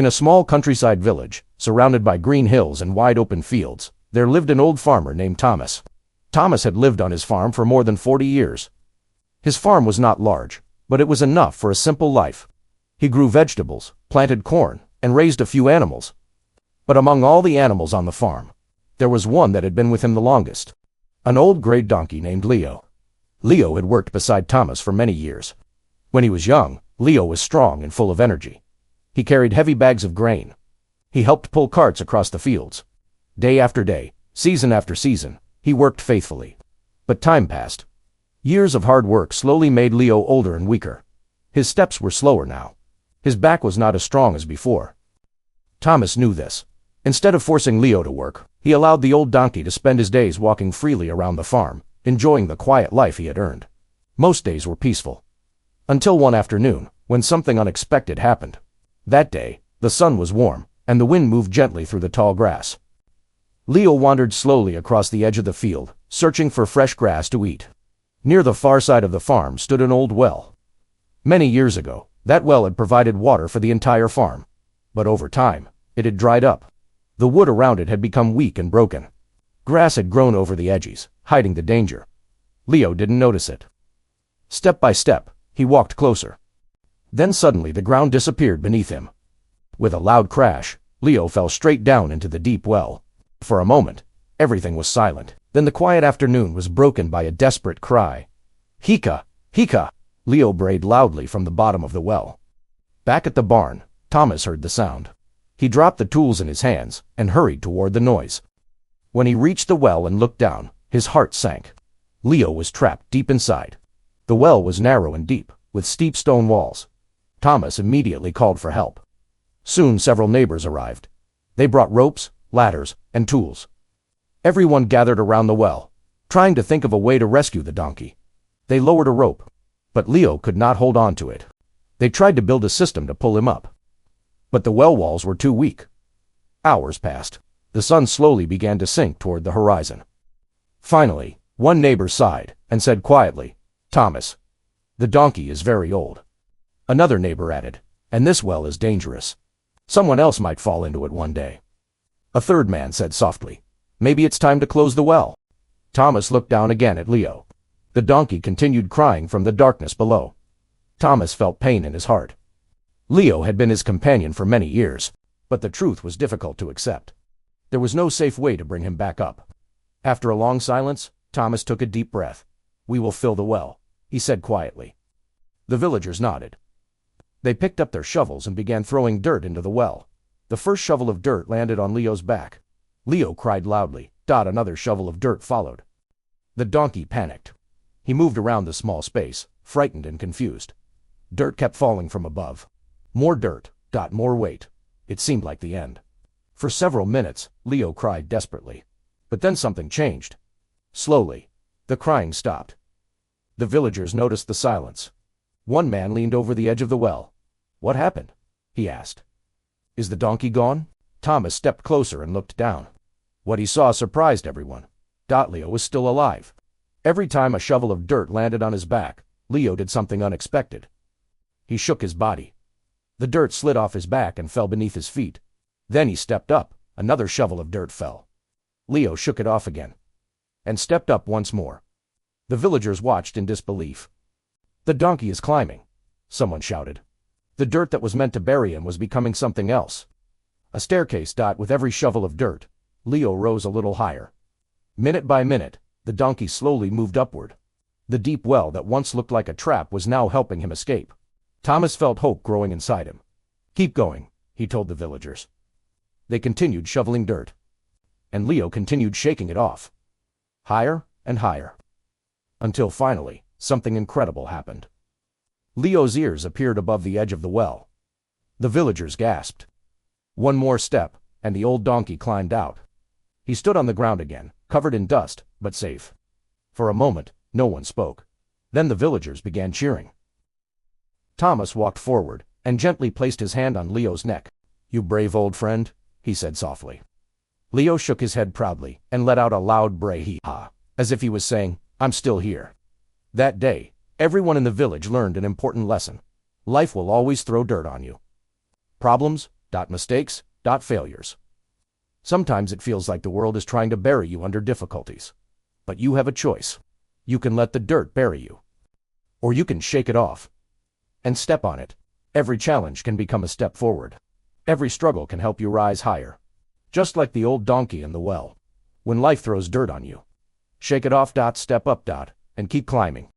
In a small countryside village, surrounded by green hills and wide open fields, there lived an old farmer named Thomas. Thomas had lived on his farm for more than 40 years. His farm was not large, but it was enough for a simple life. He grew vegetables, planted corn, and raised a few animals. But among all the animals on the farm, there was one that had been with him the longest. An old gray donkey named Leo. Leo had worked beside Thomas for many years. When he was young, Leo was strong and full of energy. He carried heavy bags of grain. He helped pull carts across the fields. Day after day, season after season, he worked faithfully. But time passed. Years of hard work slowly made Leo older and weaker. His steps were slower now. His back was not as strong as before. Thomas knew this. Instead of forcing Leo to work, he allowed the old donkey to spend his days walking freely around the farm, enjoying the quiet life he had earned. Most days were peaceful. Until one afternoon, when something unexpected happened. That day, the sun was warm, and the wind moved gently through the tall grass. Leo wandered slowly across the edge of the field, searching for fresh grass to eat. Near the far side of the farm stood an old well. Many years ago, that well had provided water for the entire farm. But over time, it had dried up. The wood around it had become weak and broken. Grass had grown over the edges, hiding the danger. Leo didn't notice it. Step by step, he walked closer. Then suddenly the ground disappeared beneath him. With a loud crash, Leo fell straight down into the deep well. For a moment, everything was silent. Then the quiet afternoon was broken by a desperate cry. "Hika! Hika!" Leo brayed loudly from the bottom of the well. Back at the barn, Thomas heard the sound. He dropped the tools in his hands and hurried toward the noise. When he reached the well and looked down, his heart sank. Leo was trapped deep inside. The well was narrow and deep, with steep stone walls. Thomas immediately called for help. Soon several neighbors arrived. They brought ropes, ladders, and tools. Everyone gathered around the well, trying to think of a way to rescue the donkey. They lowered a rope, but Leo could not hold on to it. They tried to build a system to pull him up. But the well walls were too weak. Hours passed. The sun slowly began to sink toward the horizon. Finally, one neighbor sighed and said quietly, "Thomas, the donkey is very old." Another neighbor added, "And this well is dangerous. Someone else might fall into it one day." A third man said softly, "Maybe it's time to close the well." Thomas looked down again at Leo. The donkey continued crying from the darkness below. Thomas felt pain in his heart. Leo had been his companion for many years, but the truth was difficult to accept. There was no safe way to bring him back up. After a long silence, Thomas took a deep breath. "We will fill the well," he said quietly. The villagers nodded. They picked up their shovels and began throwing dirt into the well. The first shovel of dirt landed on Leo's back. Leo cried loudly. Another shovel of dirt followed. The donkey panicked. He moved around the small space, frightened and confused. Dirt kept falling from above. More dirt, more weight. It seemed like the end. For several minutes, Leo cried desperately. But then something changed. Slowly, the crying stopped. The villagers noticed the silence. One man leaned over the edge of the well. "What happened?" he asked. "Is the donkey gone?" Thomas stepped closer and looked down. What he saw surprised everyone. Leo was still alive. Every time a shovel of dirt landed on his back, Leo did something unexpected. He shook his body. The dirt slid off his back and fell beneath his feet. Then he stepped up. Another shovel of dirt fell. Leo shook it off again and stepped up once more. The villagers watched in disbelief. "The donkey is climbing," someone shouted. The dirt that was meant to bury him was becoming something else. A staircase. With every shovel of dirt, Leo rose a little higher. Minute by minute, the donkey slowly moved upward. The deep well that once looked like a trap was now helping him escape. Thomas felt hope growing inside him. "Keep going," he told the villagers. They continued shoveling dirt. And Leo continued shaking it off. Higher and higher. Until finally, something incredible happened. Leo's ears appeared above the edge of the well. The villagers gasped. One more step, and the old donkey climbed out. He stood on the ground again, covered in dust, but safe. For a moment, no one spoke. Then the villagers began cheering. Thomas walked forward and gently placed his hand on Leo's neck. "You brave old friend," he said softly. Leo shook his head proudly and let out a loud bray-hee-ha, as if he was saying, "I'm still here." That day, everyone in the village learned an important lesson. Life will always throw dirt on you. Problems, Mistakes. Failures. Sometimes it feels like the world is trying to bury you under difficulties. But you have a choice. You can let the dirt bury you. Or you can shake it off and step on it. Every challenge can become a step forward. Every struggle can help you rise higher. Just like the old donkey in the well. When life throws dirt on you, shake it off. Step up. And keep climbing.